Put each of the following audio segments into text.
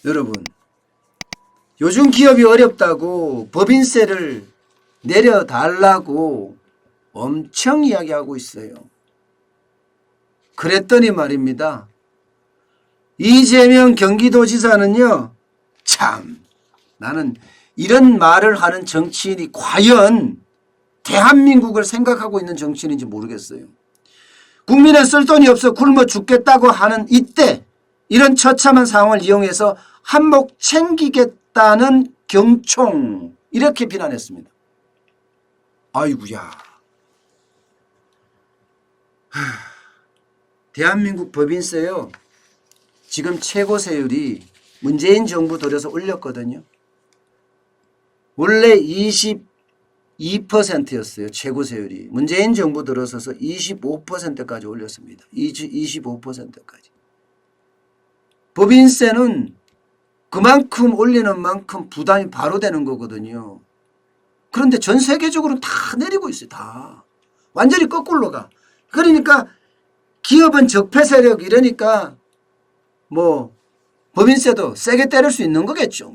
여러분, 요즘 기업이 어렵다고 법인세를 내려달라고 엄청 이야기하고 있어요. 그랬더니 말입니다. 이재명 경기도지사는요, 참, 나는 이런 말을 하는 정치인이 과연 대한민국을 생각하고 있는 정치인인지 모르겠어요. 국민은 쓸 돈이 없어 굶어 죽겠다고 하는 이때 이런 처참한 상황을 이용해서 한몫 챙기겠다는 경총, 이렇게 비난했습니다. 아이고야. 대한민국 법인세요, 지금 최고 세율이 문재인 정부 들여서 올렸거든요. 원래 22%였어요. 최고 세율이. 문재인 정부 들어서서 25%까지 올렸습니다. 25%까지. 법인세는 그만큼 올리는 만큼 부담이 바로 되는 거거든요. 그런데 전 세계적으로 다 내리고 있어요. 다. 완전히 거꾸로 가. 그러니까 기업은 적폐 세력 이러니까 뭐 법인세도 세게 때릴 수 있는 거겠죠.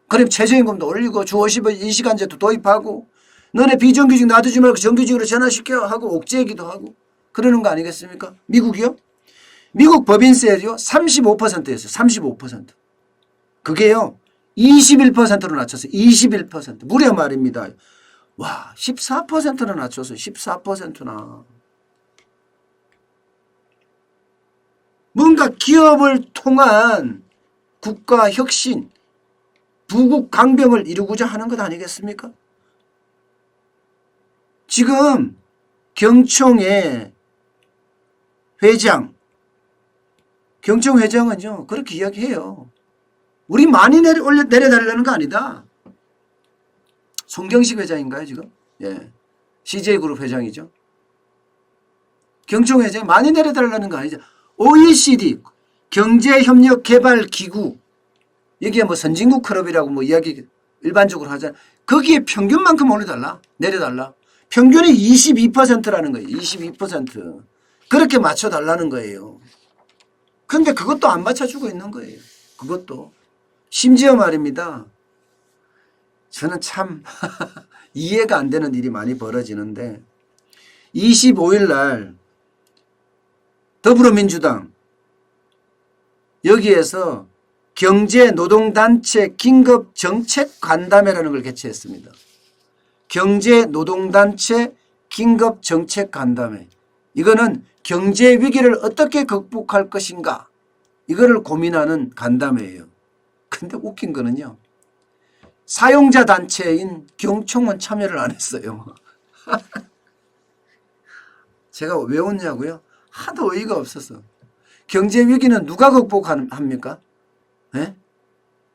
그럼 최저임금도 올리고 주 50일 2시간제도 도입하고 너네 비정규직 놔두지 말고 정규직으로 전환시켜 하고 옥죄 얘기도 하고 그러는 거 아니겠습니까? 미국이요? 미국 법인세요 35%였어요. 35%. 그게요 21%로 낮췄어요. 21%. 무려 말입니다. 와, 14%나 낮췄어요. 14%나. 뭔가 기업을 통한 국가 혁신, 부국 강병을 이루고자 하는 것 아니겠습니까? 지금 경총의 회장, 경총 회장은요 그렇게 이야기해요. 우리 많이 내려달라는 거 아니다. 송경식 회장인가요 지금? 예, CJ그룹 회장이죠. 경총 회장이 많이 내려달라는 거 아니죠. OECD 경제협력개발기구, 여기에 뭐 선진국 클럽이라고 뭐 이야기 일반적으로 하잖아요. 거기에 평균만큼 올려달라, 내려달라. 평균이 22%라는 거예요. 22%. 그렇게 맞춰달라는 거예요. 그런데 그것도 안 맞춰주고 있는 거예요. 그것도. 심지어 말입니다. 저는 참 이해가 안 되는 일이 많이 벌어지는데 25일 날 더불어민주당 여기에서 경제노동단체 긴급정책간담회라는 걸 개최했습니다. 경제노동단체 긴급정책간담회. 이거는 경제위기를 어떻게 극복할 것인가, 이거를 고민하는 간담회예요. 근데 웃긴 거는요, 사용자 단체인 경총은 참여를 안 했어요. 제가 왜 웃냐고요? 하도 어이가 없어서. 경제위기는 누가 극복합니까? 네?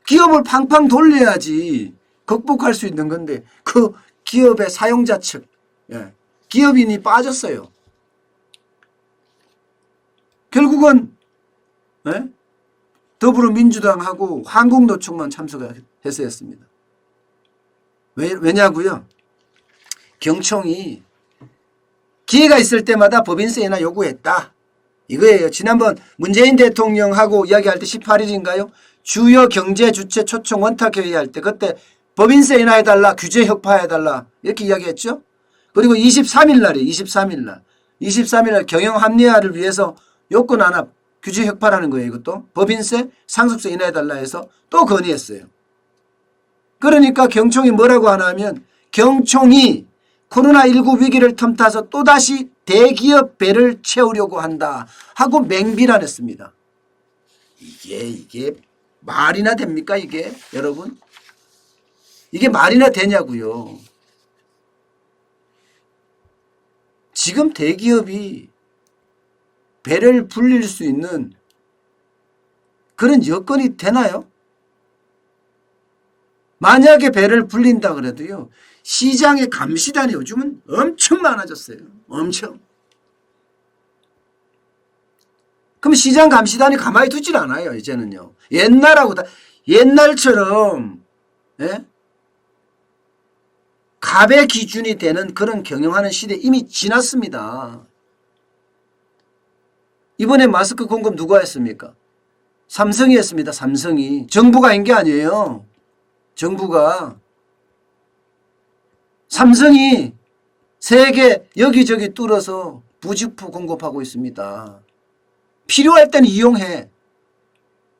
기업을 팡팡 돌려야지 극복할 수 있는 건데 그 기업의 사용자 측, 예, 기업인이 빠졌어요. 결국은 예? 더불어민주당하고 한국노총만 참석해서 했습니다. 왜냐고요? 경총이 기회가 있을 때마다 법인세 인하 요구했다, 이거예요. 지난번 문재인 대통령하고 이야기할 때 18일인가요? 주요 경제 주체 초청 원탁회의 할 때 그때 법인세 인하해달라, 규제 혁파해달라 이렇게 이야기했죠. 그리고 23일 날이에요. 23일 날 경영 합리화를 위해서 요건 하나 규제 혁파라는 거예요. 이것도 법인세 상속세 인하해달라 해서 또 건의했어요. 그러니까 경총이 뭐라고 하나 하면 경총이 코로나19 위기를 틈타서 또다시 대기업 배를 채우려고 한다 하고 맹비난했습니다. 이게 말이나 됩니까 이게 여러분? 이게 말이나 되냐고요. 지금 대기업이 배를 불릴 수 있는 그런 여건이 되나요? 만약에 배를 불린다 그래도요, 시장의 감시단이 요즘은 엄청 많아졌어요. 엄청. 그럼 시장 감시단이 가만히 두질 않아요. 이제는요. 옛날처럼 예? 갑의 기준이 되는 그런 경영하는 시대 이미 지났습니다. 이번에 마스크 공급 누가 했습니까? 삼성이 했습니다. 삼성이. 정부가 한 게 아니에요. 정부가. 삼성이 세계 여기저기 뚫어서 부직포 공급하고 있습니다. 필요할 때는 이용해.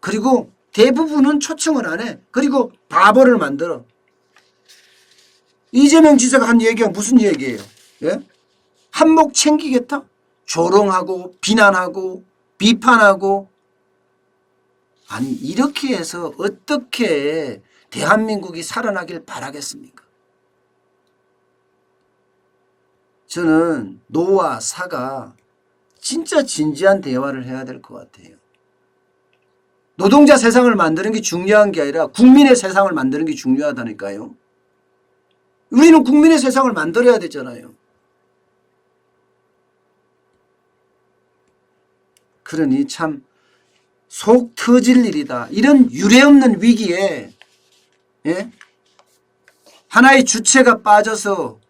그리고 대부분은 초청을 안 해. 그리고 바보를 만들어. 이재명 지사가 한 얘기가 무슨 얘기예요? 예? 한몫 챙기겠다? 조롱하고 비난하고 비판하고. 아니 이렇게 해서 어떻게 대한민국이 살아나길 바라겠습니까? 저는 노와 사가 진짜 진지한 대화를 해야 될 것 같아요. 노동자 세상을 만드는 게 중요한 게 아니라 국민의 세상을 만드는 게 중요하다니까요. 우리는 국민의 세상을 만들어야 되잖아요. 그러니 참 속 터질 일이다. 이런 유례없는 위기에 예? 하나의 주체가 빠져서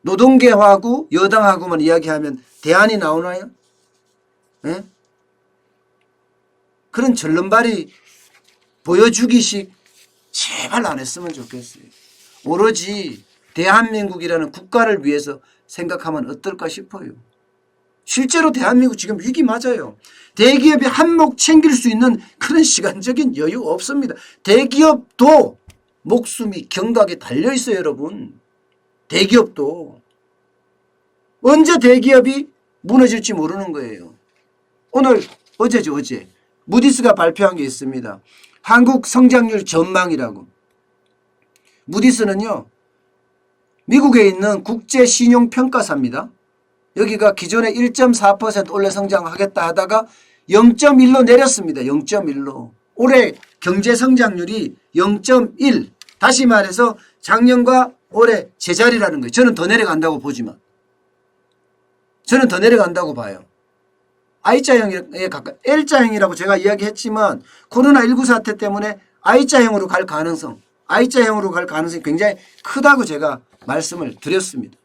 노동계하고 여당하고만 이야기하면 대안이 나오나요? 예? 그런 절름발이 보여주기식 제발 안 했으면 좋겠어요. 오로지 대한민국이라는 국가를 위해서 생각하면 어떨까 싶어요. 실제로 대한민국 지금 위기 맞아요. 대기업이 한몫 챙길 수 있는 그런 시간적인 여유 없습니다. 대기업도 목숨이 경각에 달려 있어요, 여러분. 대기업도. 언제 대기업이 무너질지 모르는 거예요. 오늘 어제죠, 어제. 무디스가 발표한 게 있습니다. 한국 성장률 전망이라고. 무디스는요, 미국에 있는 국제신용평가사입니다. 여기가 기존에 1.4% 올해 성장하겠다 하다가 0.1로 내렸습니다. 0.1로. 올해 경제 성장률이 0.1. 다시 말해서 작년과 올해 제자리라는 거예요. 저는 더 내려간다고 보지만. 저는 더 내려간다고 봐요. I자형에 가까이. L자형이라고 제가 이야기했지만 코로나19 사태 때문에 I자형으로 갈 가능성, I자형으로 갈 가능성이 굉장히 크다고 제가 말씀을 드렸습니다.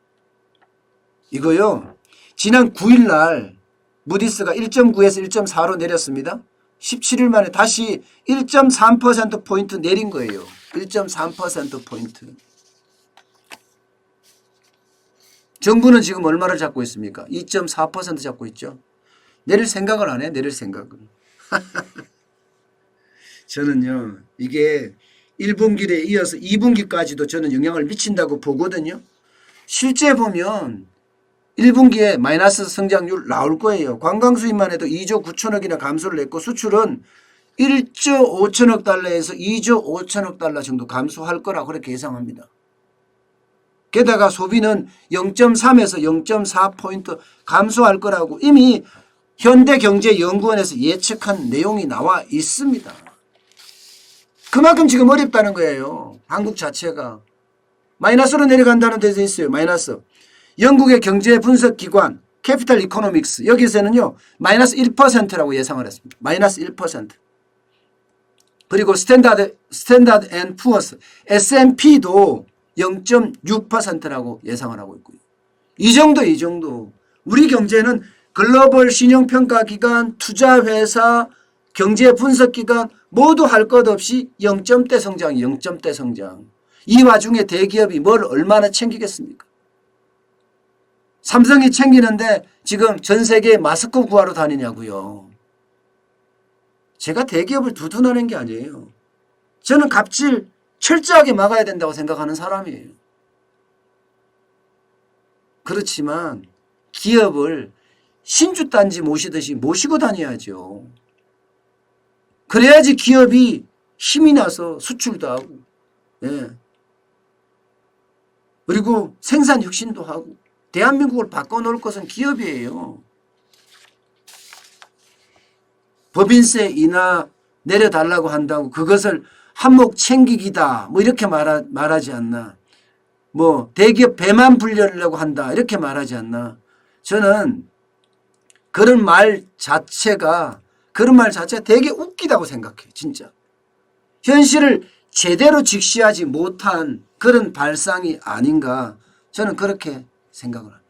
이거요. 지난 9일 날 무디스가 1.9에서 1.4로 내렸습니다. 17일 만에 다시 1.3%포인트 내린 거예요. 1.3%포인트. 정부는 지금 얼마를 잡고 있습니까? 2.4% 잡고 있죠. 내릴 생각을 안 해. 내릴 생각을. 저는요. 이게 1분기에 이어서 2분기까지도 저는 영향을 미친다고 보거든요. 실제 보면 1분기에 마이너스 성장률 나올 거예요. 관광 수입만 해도 2조 9천억이나 감소를 했고 수출은 1조 5천억 달러에서 2조 5천억 달러 정도 감소할 거라고 그렇게 예상합니다. 게다가 소비는 0.3에서 0.4포인트 감소할 거라고 이미 현대경제연구원에서 예측한 내용이 나와 있습니다. 그만큼 지금 어렵다는 거예요. 한국 자체가. 마이너스로 내려간다는 데서 있어요. 마이너스. 영국의 경제 분석 기관 캐피탈 이코노믹스 여기서는요. 마이너스 1%라고 예상을 했습니다. 마이너스 1%. 그리고 스탠다드 앤 푸어스 S&P도 0.6%라고 예상을 하고 있고요. 이 정도. 우리 경제는 글로벌 신용평가기관, 투자회사, 경제분석기관 모두 할 것 없이 0점대 성장, 0점대 성장. 이 와중에 대기업이 뭘 얼마나 챙기겠습니까? 삼성이 챙기는데 지금 전 세계에 마스크 구하러 다니냐고요. 제가 대기업을 두둔하는 게 아니에요. 저는 갑질 철저하게 막아야 된다고 생각하는 사람이에요. 그렇지만 기업을 신주단지 모시듯이 모시고 다녀야죠. 그래야지 기업이 힘이 나서 수출도 하고 예. 그리고 생산 혁신도 하고 대한민국을 바꿔놓을 것은 기업이에요. 법인세 인하 내려달라고 한다고 그것을 한몫 챙기기다 뭐 이렇게 말하지 않나. 뭐 대기업 배만 불려려고 한다 이렇게 말하지 않나. 저는 그런 말 자체가 되게 웃기다고 생각해요. 진짜. 현실을 제대로 직시하지 못한 그런 발상이 아닌가 저는 그렇게 생각을 합니다.